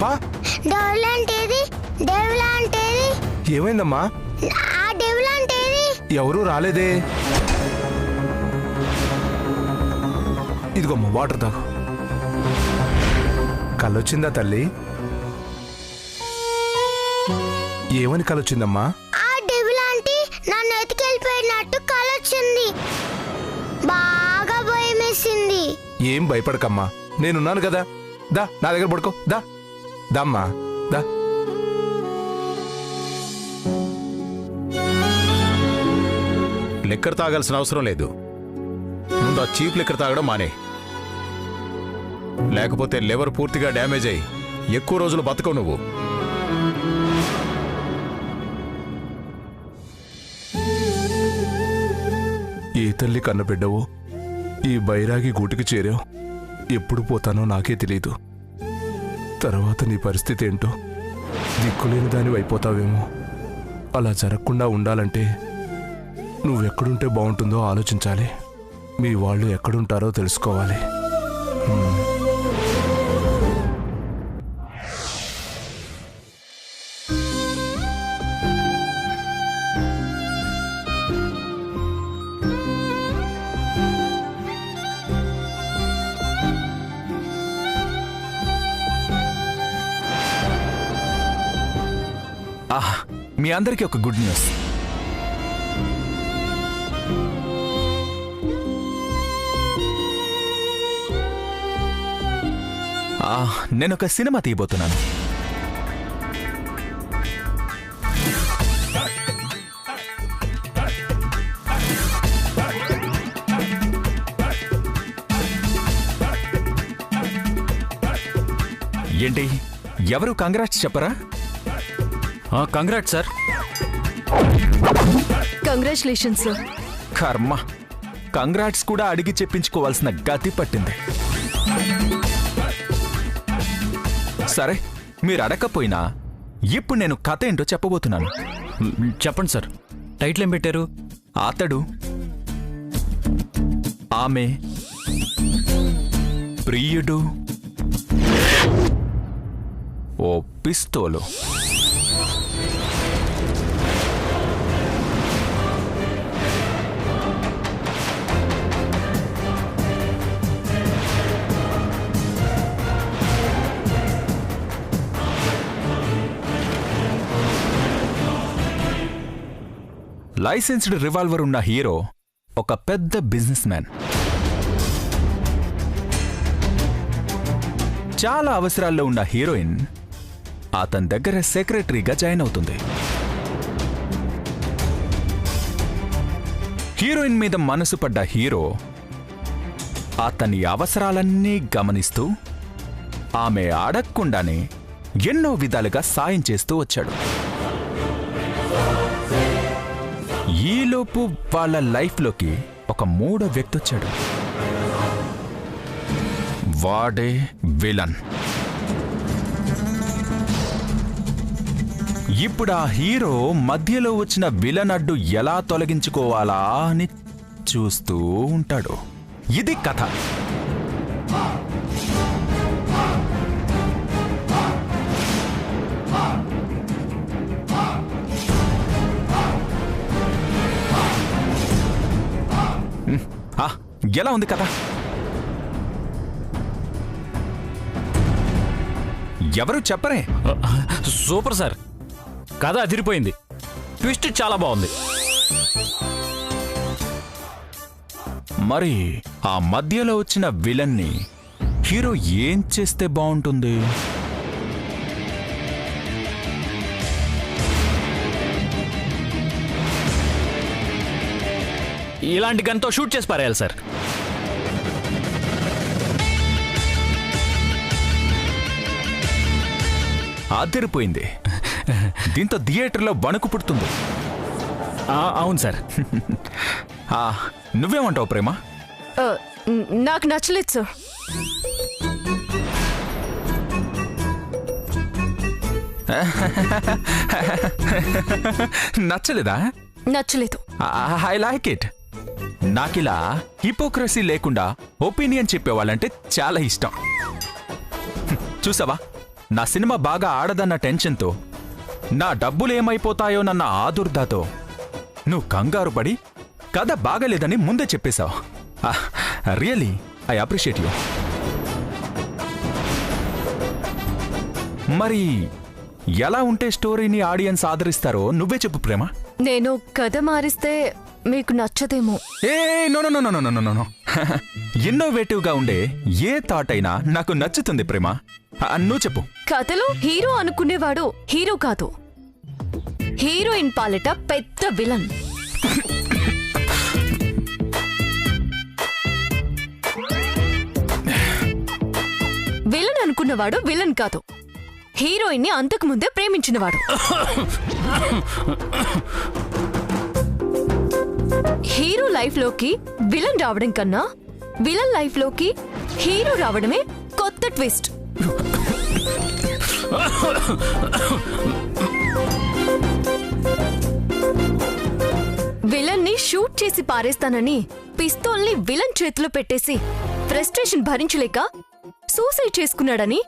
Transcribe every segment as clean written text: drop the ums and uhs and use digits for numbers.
పాపా devil అంటేది devil అంటేది ఏమైందమ్మా? ఆ డెవిల్ అంటేది ఎవరూ రాలేదే. ఇదిగోమ్మా వాటర్ తాగు. కళ్ళొచ్చిందా తల్లి? ఏమని కలొచ్చిందమ్మా? ఆ డెవిల్ ఆంటీ నన్ను ఎత్తుకెళ్ళిపోయినట్టు కలొచ్చింది. బాగా భయమేసింది. ఏం భయపడకమ్మా, నేనున్నాను కదా. దా నా దగ్గర పడుకో. దమ్మా దా. లిక్కర్ తాగాల్సిన అవసరం లేదు. ముందు ఆ చీప్ లిక్కర్ తాగడం మానే, లేకపోతే లివర్ పూర్తిగా డ్యామేజ్ అయ్యి ఎక్కువ రోజులు బతకవు నువ్వు. ఏ తల్లి కన్నబిడ్డవో ఈ బైరాగి గూటికి చేరావు. ఎప్పుడు పోతానో నాకే తెలీదు. తర్వాత నీ పరిస్థితి ఏంటో దిక్కులేని దానివి అయిపోతావేమో. అలా జరగకుండా ఉండాలంటే నువ్వెక్కడుంటే బాగుంటుందో ఆలోచించాలి. మీ వాళ్ళు ఎక్కడుంటారో తెలుసుకోవాలి. మీ అందరికీ ఒక గుడ్ న్యూస్. నేను ఒక సినిమా తీయబోతున్నాను. ఏంటి, ఎవరు కంగ్రాట్స్ చెప్పరా? Congrats sir. Congratulations sir. కర్మ, కంగ్రాట్స్ కూడా అడిగి చెప్పించుకోవాల్సిన గతి పట్టింది. సరే, మీరు అడగకపోయినా ఇప్పుడు నేను కథ ఏంటో చెప్పబోతున్నాను. చెప్పండి సార్. టైటిల్ ఏం పెట్టారు? అతడు, ఆమె, ప్రియుడు, ఓ పిస్తోలు. లైసెన్స్డ్ రివాల్వర్ ఉన్న హీరో ఒక పెద్ద బిజినెస్ మ్యాన్. చాలా అవసరాల్లో ఉన్న హీరోయిన్ అతని దగ్గర సెక్రటరీగా జాయిన్ అవుతుంది. హీరోయిన్ మీద మనసు పడ్డ హీరో అతని అవసరాలన్నీ గమనిస్తూ ఆమె అడగకుండానే ఎన్నో విధాలుగా సాయం చేస్తూ వచ్చాడు. ఈలోపు వాళ్ళ లైఫ్లోకి ఒక మూడో వ్యక్తి వచ్చాడు. వాడే విలన్. ఇప్పుడు ఆ హీరో మధ్యలో వచ్చిన విలన్ అడ్డు ఎలా తొలగించుకోవాలా అని చూస్తూ ఉంటాడు. ఇది కథ. ఎలా ఉంది కథ? ఎవరు చెప్పరే? Super sir. కథ అదిరిపోయింది. ట్విస్ట్ చాలా బాగుంది. మరి ఆ మధ్యలో వచ్చిన విలన్ని హీరో ఏం చేస్తే బాగుంటుంది? ఇలాంటి గన్తో షూట్ చేసి పారేయాలి సార్. అదిరిపోయింది. దీంతో థియేటర్లో వణుకు పుడుతుంది. అవును సార్. నువ్వేమంటావు ప్రేమ? నాకు నచ్చలేదు సార్. నచ్చలేదా? నచ్చలేదు. I like it. నాకిలా హిపోక్రసీ లేకుండా ఒపీనియన్ చెప్పేవాళ్ళంటే చాలా ఇష్టం. చూసావా, నా సినిమా బాగా ఆడదన్న టెన్షన్తో, నా డబ్బులేమైపోతాయోనన్న ఆదుర్దాతో నువ్వు కంగారు పడి కథ బాగలేదని ముందే చెప్పేశావు. Really I appreciate you. మరి ఎలా ఉంటే స్టోరీని ఆడియన్స్ ఆదరిస్తారో నువ్వే చెప్పు ప్రేమ. నేను కథ మారిస్తే మీకు నచ్చదేమో. ఏ no no no no no no. ఇన్నోవేటివ్గా ఉండే ఏ థాట్ అయినా నాకు నచ్చుతుంది ప్రేమ. నువ్వు చెప్పు. కథలో హీరో అనుకునేవాడు హీరో కాదు, హీరోయిన్ పాలిట పెద్ద విలన్. విలన్ అనుకున్నవాడు విలన్ కాదు, హీరోయిన్ ని అంతకు ముందే ప్రేమించినవాడు. హీరో లైఫ్ లోకి విలన్ రావడం కన్నా విలన్ లైఫ్ లోకి హీరో రావడమే కొత్త ట్విస్ట్. విలన్ ని షూట్ చేసి పారేస్తానని పిస్తోల్ ని విలన్ చేతిలో పెట్టేసి ఫ్రస్ట్రేషన్ భరించలేక సూసైడ్ చేసుకున్నాడని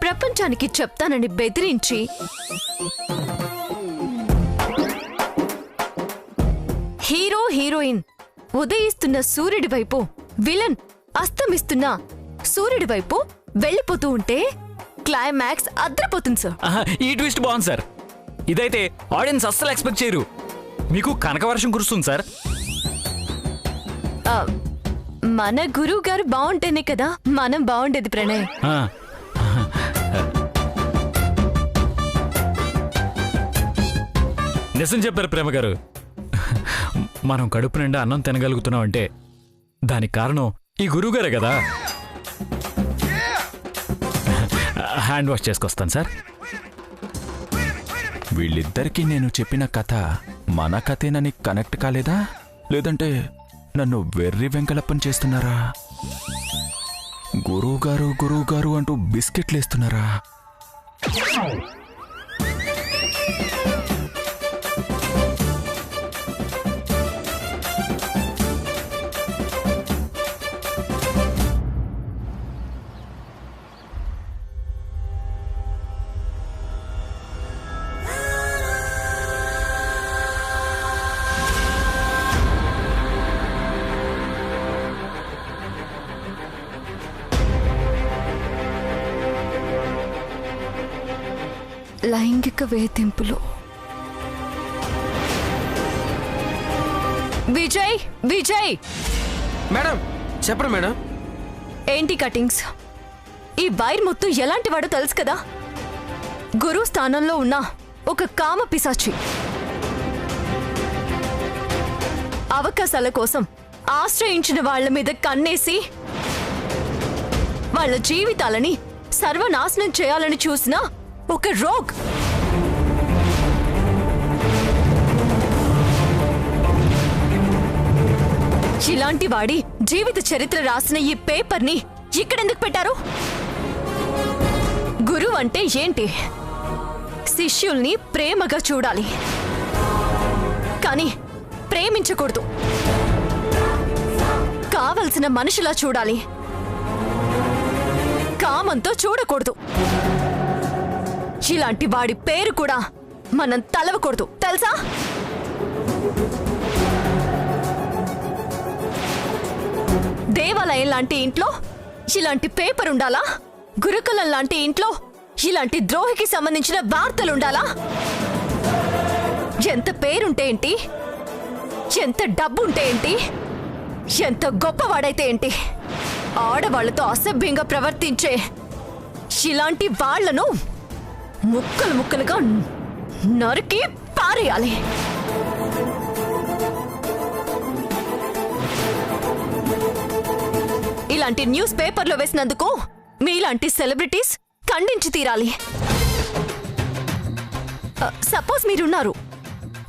ప్రపంచానికి చెప్తానని బెదిరించి హీరో హీరోయిన్ ఉదయిస్తున్న సూర్యుడి వైపు, విలన్ అస్తమిస్తున్న సూర్యుడి వైపు వెళ్ళిపోతూ ఉంటే క్లైమాక్స్ అద్రపోతుంది సార్. ఈ ట్విస్ట్ బాగుంది సార్. ఇదైతే ఆడియన్స్ అస్సలు ఎక్స్పెక్ట్ చేయరు. మీకు కనకవర్షం కురుస్తుంది సార్. మన గురువు గారు బాగుంటేనే కదా మనం బాగుండేది ప్రణయ్. నిజం చెప్పారు ప్రేమ గారు. మనం కడుపు నిండా అన్నం తినగలుగుతున్నాం అంటే దానికి కారణం ఈ గురువుగారే కదా. హ్యాండ్ వాష్ చేసుకొస్తాను సార్. వీళ్ళిద్దరికీ నేను చెప్పిన కథ మన కథేనని కనెక్ట్ కాలేదా, లేదంటే నన్ను వెర్రి వెంకలప్పని చేస్తున్నారా? గురువుగారు గురువుగారు అంటూ బిస్కెట్లేస్తున్నారా? లైంగిక వేధింపులు. విజయ్ విజయ్ మేడం చెప్పండి మేడం. ఏంటి కటింగ్స్? ఈ వైర్ మొత్తం ఎలాంటి వాడో తెలుసు కదా. గురు స్థానంలో ఉన్న ఒక కామ పిశాచి అవకాశాల కోసం ఆశ్రయించిన వాళ్ల మీద కన్నేసి వాళ్ళ జీవితాలని సర్వనాశనం చేయాలని చూసిన ఒక రోగ్. ఇలాంటి వాడి జీవిత చరిత్ర రాసిన ఈ పేపర్ని ఇక్కడెందుకు పెట్టారు? గురువు అంటే ఏంటి? శిష్యుల్ని ప్రేమగా చూడాలి, కానీ ప్రేమించకూడదు. కావలసిన మనిషిలా చూడాలి, కామంతో చూడకూడదు. ఇలాంటి వాడి పేరు కూడా మనం తలవకూడదు, తెలుసా? దేవాలయం లాంటి ఇంట్లో ఇలాంటి పేపర్ ఉండాలా? గురుకులం లాంటి ఇంట్లో ఇలాంటి ద్రోహికి సంబంధించిన వార్తలుండాలా? ఎంత పేరుంటే ఏంటి, ఎంత డబ్బుంటే ఏంటి, ఎంత గొప్పవాడైతే ఏంటి, ఆడవాళ్లతో అసభ్యంగా ప్రవర్తించే ఇలాంటి వాళ్లను ముక్కలు ముక్కలుగా నరికి పారేయాలి. ఇలాంటి న్యూస్ పేపర్లో వేసినందుకు మీలాంటి సెలబ్రిటీస్ ఖండించి తీరాలి. సపోజ్ మీరున్నారు,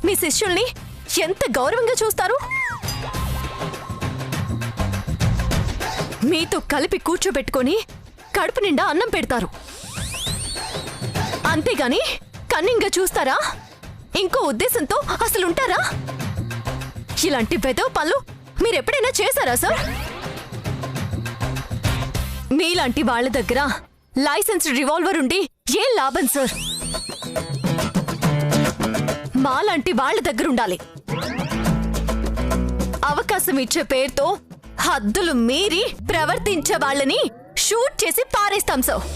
మీ శిష్యుల్ని ఎంత గౌరవంగా చూస్తారు? మీతో కలిపి కూర్చోబెట్టుకొని కడుపు నిండా అన్నం పెడతారు, అంతేగాని కన్నింగా చూస్తారా? ఇంకో ఉద్దేశంతో అసలుంటారా? ఇలాంటి వెధవ పనులు మీరెప్పుడైనా చేశారా సార్? మీలాంటి వాళ్ళ దగ్గర లైసెన్స్ రివాల్వర్ ఉండి ఏం లాభం సార్? మాలాంటి వాళ్ళ దగ్గర ఉండాలి. అవకాశం ఇచ్చే పేరుతో హద్దులు మీరి ప్రవర్తించే వాళ్ళని షూట్ చేసి పారేస్తాం సార్.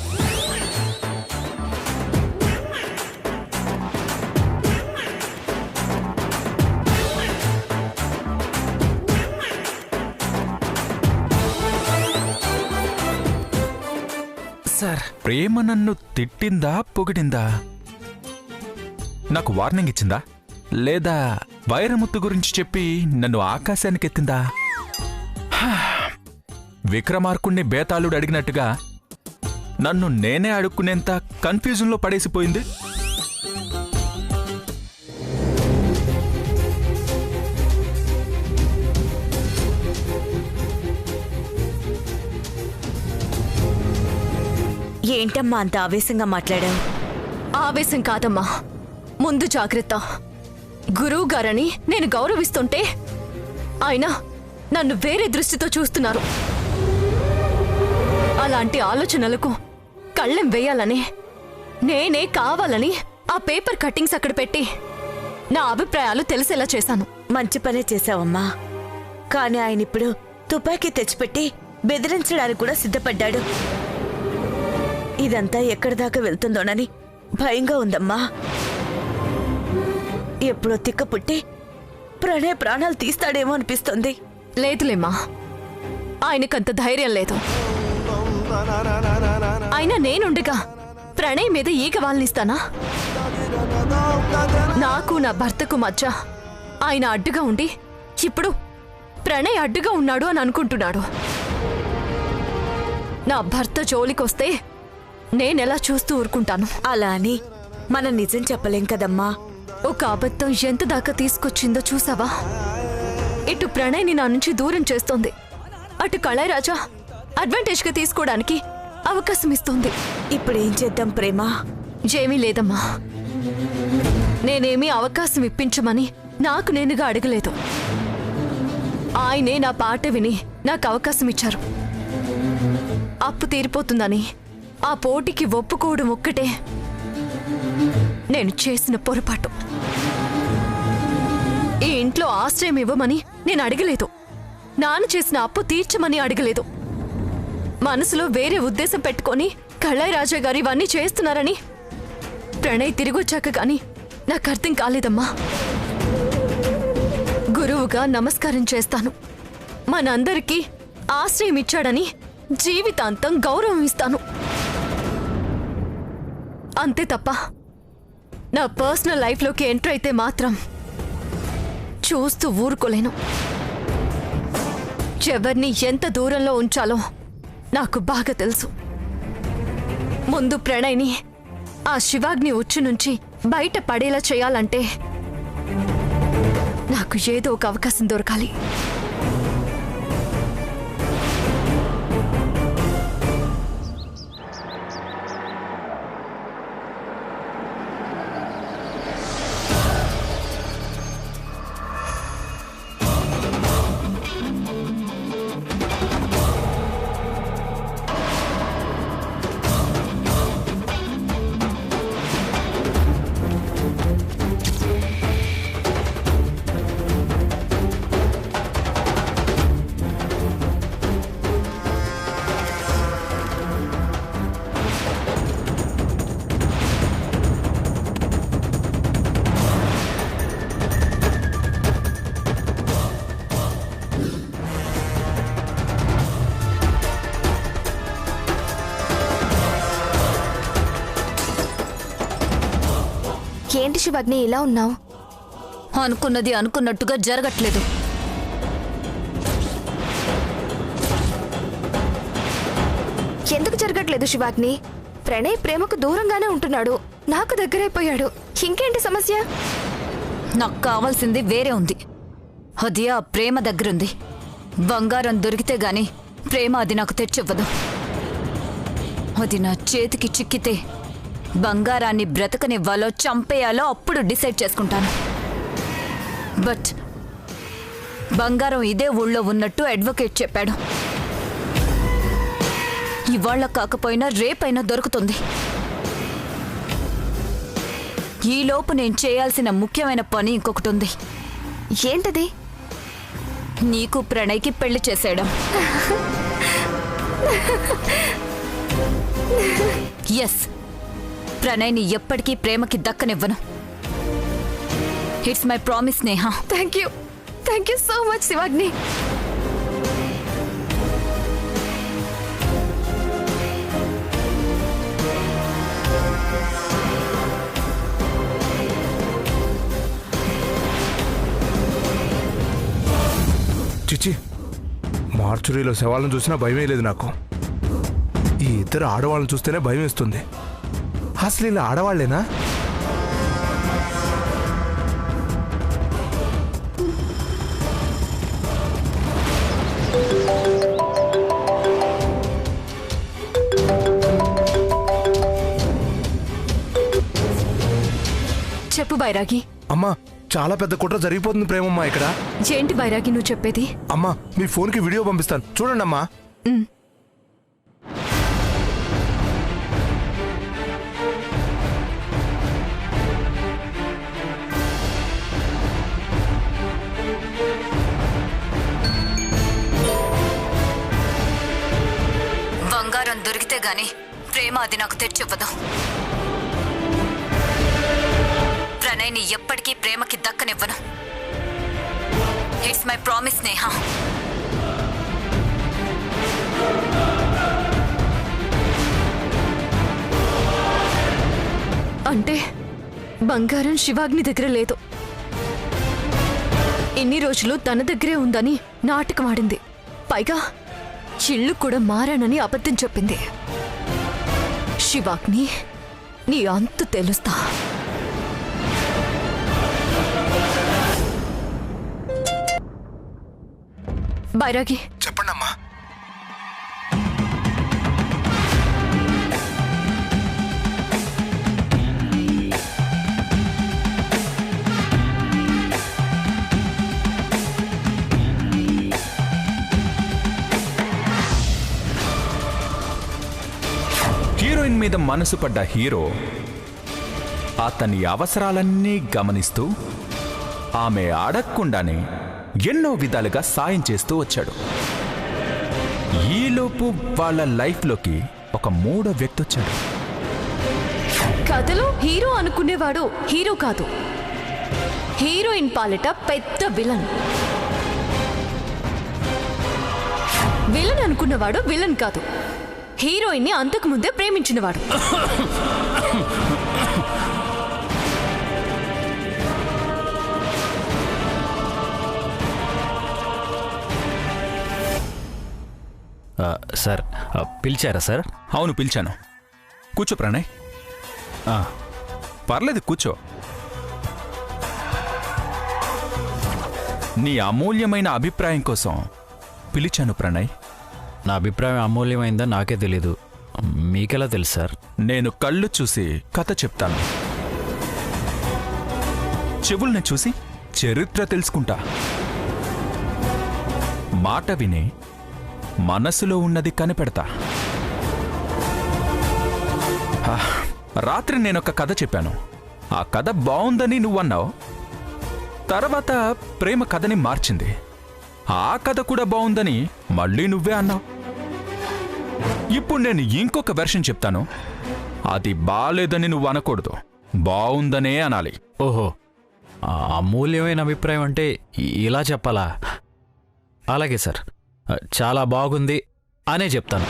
సార్, ప్రేమ నన్ను తిట్టిందా పొగిడిందా? నాకు వార్నింగ్ ఇచ్చిందా లేదా వైరముత్తు గురించి చెప్పి నన్ను ఆకాశానికి ఎత్తిందా? విక్రమార్కుణ్ణి బేతాళుడు అడిగినట్టుగా నన్ను నేనే అడుక్కునేంత కన్ఫ్యూజన్లో పడేసిపోయింది. ఏంటమ్మా అంత ఆవేశంగా మాట్లాడావు? ఆవేశం కాదమ్మా, ముందు జాగ్రత్త. గురువు గారని నేను గౌరవిస్తుంటే ఆయన నన్ను వేరే దృష్టితో చూస్తున్నారు. అలాంటి ఆలోచనలకు కళ్ళెం వేయాలని నేనే కావాలని ఆ పేపర్ కట్టింగ్స్ అక్కడ పెట్టి నా అభిప్రాయాలు తెలిసేలా చేశాను. మంచి పనే చేశావమ్మా. కానీ ఆయన ఇప్పుడు తుపాకీ తెచ్చిపెట్టి బెదిరించడానికి కూడా సిద్ధపడ్డాడు. ఇదంతా ఎక్కడి దాకా వెళ్తుందోనని భయంగా ఉందమ్మా. ఎప్పుడో తిక్క పుట్టి ప్రణయ్ ప్రాణాలు తీస్తాడేమో అనిపిస్తుంది. లేదులేమ్మా, ఆయనకంత ధైర్యం లేదు. అయినా నేనుండగా ప్రణయ్ మీద ఈగ వాళ్ళనిస్తానా? నాకు నా భర్తకు మధ్య ఆయన అడ్డుగా ఉండి ఇప్పుడు ప్రణయ్ అడ్డుగా ఉన్నాడు అని అనుకుంటున్నాడు. నా భర్త జోలికొస్తే నేనెలా చూస్తూ ఊరుకుంటాను? అలా అని మనం నిజం చెప్పలేం కదమ్మా. ఒక అబద్ధం ఎంత దాకా తీసుకొచ్చిందో చూసావా? ఇటు ప్రణయ్ని నా నుంచి దూరం చేస్తోంది, అటు కళాయిరాజా అడ్వాంటేజ్గా తీసుకోవడానికి అవకాశం ఇస్తోంది. ఇప్పుడేం చేద్దాం ప్రేమ? ఏమీ లేదమ్మా, నేనేమీ అవకాశం ఇప్పించమని నాకు నేనుగా అడగలేదు. ఆయనే నా పాట విని నాకు అవకాశం ఇచ్చారు. అప్పు తీరిపోతుందని ఆ పోటీకి ఒప్పుకోవడం ఒక్కటే నేను చేసిన పొరపాటు. ఈ ఇంట్లో ఆశ్రయం ఇవ్వమని నేను అడగలేదు. నాన్న చేసిన అప్పు తీర్చమని అడగలేదు. మనసులో వేరే ఉద్దేశం పెట్టుకొని కళాయిరాజా గారు ఇవన్నీ చేస్తున్నారని ప్రణయ్ తిరిగొచ్చాక గాని నాకు అర్థం కాలేదమ్మా. గురువుగా నమస్కారం చేస్తాను. మనందరికీ ఆశ్రయం ఇచ్చాడని జీవితాంతం గౌరవం ఇస్తాను. అంతే తప్ప నా పర్సనల్ లైఫ్లోకి ఎంటర్ అయితే మాత్రం చూస్తూ ఊరుకోలేను. ఎవరిని ఎంత దూరంలో ఉంచాలో నాకు బాగా తెలుసు. ముందు ప్రణయ్ని ఆ శివాగ్ని ఉచ్చు నుంచి బయట పడేలా చేయాలంటే నాకు ఏదో ఒక అవకాశం దొరకాలి. ఏంటి శివాగ్ని ఇలా ఉన్నావు? అనుకున్నది అనుకున్నట్టుగా జరగట్లేదు. ఎందుకు జరగట్లేదు శివాగ్ని? ప్రణయ్ ప్రేమకు దూరంగానే ఉంటున్నాడు, నాకు దగ్గరైపోయాడు. ఇంకేంటి సమస్య? నాకు కావాల్సింది వేరే ఉంది. అది ఆ ప్రేమ దగ్గరుంది. బంగారం దొరికితే గాని ప్రేమ అది నాకు తెచ్చివ్వదు. అది నా చేతికి చిక్కితే బంగారాన్ని బ్రతకనివ్వాలో చంపేయాలో అప్పుడు డిసైడ్ చేసుకుంటాను. బట్ బంగారం ఇదే ఊళ్ళో ఉన్నట్టు అడ్వకేట్ చెప్పాడు. ఇవాళ కాకపోయినా రేపైనా దొరుకుతుంది. ఈలోపు నేను చేయాల్సిన ముఖ్యమైన పని ఇంకొకటి ఉంది. ఏంటది? నీకు ప్రణయ్కి పెళ్లి చేసేయడం. ఎస్, ప్రణయ్ని ఎప్పటికీ ప్రేమకి దక్కనివ్వను. It's my promise Neha. Thank you so much Shivagni. చిచ్చి, మార్చురీలో శవాలను చూసినా భయమే లేదు నాకు. ఈ ఇద్దరు ఆడవాళ్ళని చూస్తేనే భయం వేస్తుంది. అసలు ఇలా ఆడవాళ్లేనా? చెప్పు బైరాగి. అమ్మా, చాలా పెద్ద కుట్ర జరిగిపోతుంది ప్రేమమ్మా ఇక్కడ. ఏంటి బైరాగి నువ్వు చెప్పేది? అమ్మా, మీ ఫోన్కి వీడియో పంపిస్తాను, చూడండి అమ్మా. బంగారం దొరికితే గాని ప్రేమ అది నాకు తెచ్చివ్వదు. ప్రణయ్ని ఎప్పటికీ ప్రేమకి దక్కనివ్వను. It's my promise Neha. అంటే బంగారం శివాగ్ని దగ్గర లేదు. ఇన్ని రోజులు తన దగ్గరే ఉందని నాటకం ఆడింది. పైగా చిల్లు కూడా మారానని అబద్ధం చెప్పింది. శివాగ్ని, నీ అంతు తెలుస్తా. బైరాగి, చెప్పండి అమ్మా. హీరోయిన్ మీద మనసు పడ్డ హీరో అతని అవసరాలన్నీ గమనిస్తూ ఆమె అడగకుండానే ఎన్నో విధాలుగా సాయం చేస్తూ వచ్చాడు. ఈలోపు వాళ్ళ లైఫ్లోకి ఒక మూడో వ్యక్తి వచ్చాడు. కథలో హీరో అనుకునేవాడు హీరో కాదు, హీరోయిన్ పాలిట పెద్ద విలన్. విలన్ అనుకున్నవాడు విలన్ కాదు, హీరోయిన్ ని అంతకు ముందే ప్రేమించినవాడు. సార్, పిలిచారా సార్? అవును, పిలిచాను. కూర్చో ప్రణయ్. పర్లేదు, కూర్చో. నీ అమూల్యమైన అభిప్రాయం కోసం పిలిచాను ప్రణయ్. నా అభిప్రాయం అమూల్యమైందని నాకే తెలీదు, మీకెలా తెలుసు సార్? నేను కళ్ళు చూసి కథ చెప్తాను, చెవుల్ని చూసి చరిత్ర తెలుసుకుంటా, మాట విని మనసులో ఉన్నది కనిపెడతా. రాత్రి నేనొక కథ చెప్పాను. ఆ కథ బావుందని నువ్వన్నావు. తర్వాత ప్రేమ కథని మార్చింది. ఆ కథ కూడా బావుందని మళ్ళీ నువ్వే అన్నావు. ఇప్పుడు నేను ఇంకొక వెర్షన్ చెప్తాను. అది బాలేదని నువ్వు అనకూడదు, బావుందనే అనాలి. ఓహో, అమూల్యమైన అభిప్రాయం అంటే ఇలా చెప్పాలా? అలాగే సార్, చాలా బాగుంది అనే చెప్తాను.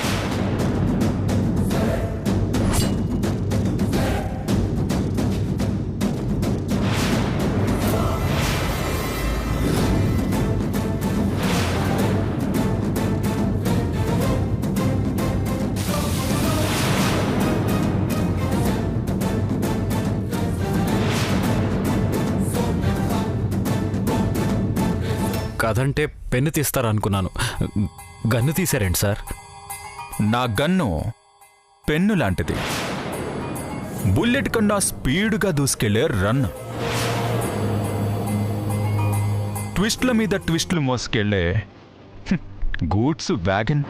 కథంటే పెన్ను తీస్తారనుకున్నాను, గన్ను తీశారేంటి సార్? నా గన్ను పెన్ను లాంటిది, బుల్లెట్ కన్నా స్పీడ్గా దూసుకెళ్లే రన్, ట్విస్ట్ల మీద ట్విస్ట్లు మోసుకెళ్లే గూడ్స్ వ్యాగన్.